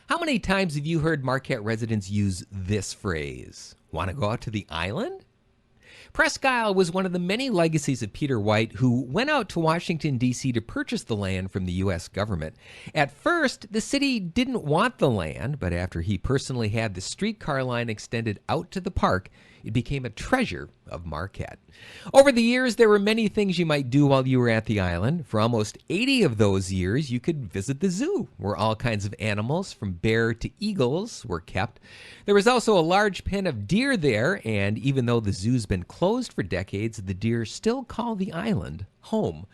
How many times have you heard Marquette residents use this phrase? Want to go out to the island? Presque was one of the many legacies of Peter White, who went out to Washington, D.C. to purchase the land from the U.S. government. At first, the city didn't want the land, but after he personally had the streetcar line extended out to the park, it became a treasure of Marquette. Over the years, there were many things you might do while you were at the island. For almost 80 of those years, you could visit the zoo, where all kinds of animals, from bear to eagles, were kept. There was also a large pen of deer there, and even though the zoo's been closed for decades, the deer still call the island home.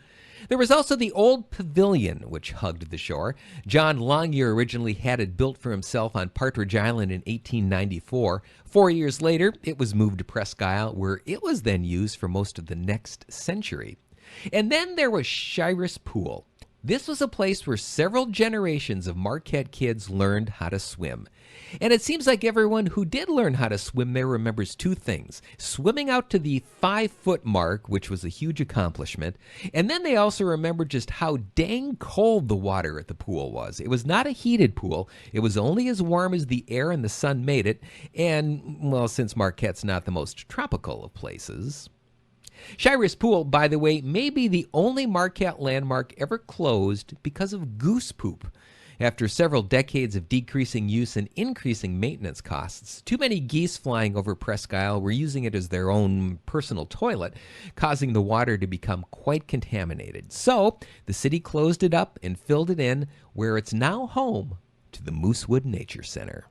There was also the old pavilion, which hugged the shore. John Longyear originally had it built for himself on Partridge Island in 1894. 4 years later, it was moved to Presque Isle, where it was then used for most of the next century. And then there was Cyrus Pool. This was a place where several generations of Marquette kids learned how to swim. And it seems like everyone who did learn how to swim there remembers two things: swimming out to the 5-foot mark, which was a huge accomplishment, and then they also remember just how dang cold the water at the pool was. It was not a heated pool. It was only as warm as the air and the sun made it, and, well, since Marquette's not the most tropical of places. Cyrus Pool, by the way, may be the only Marquette landmark ever closed because of goose poop. After several decades of decreasing use and increasing maintenance costs, too many geese flying over Presque Isle were using it as their own personal toilet, causing the water to become quite contaminated. So the city closed it up and filled it in, where it's now home to the Moosewood Nature Center.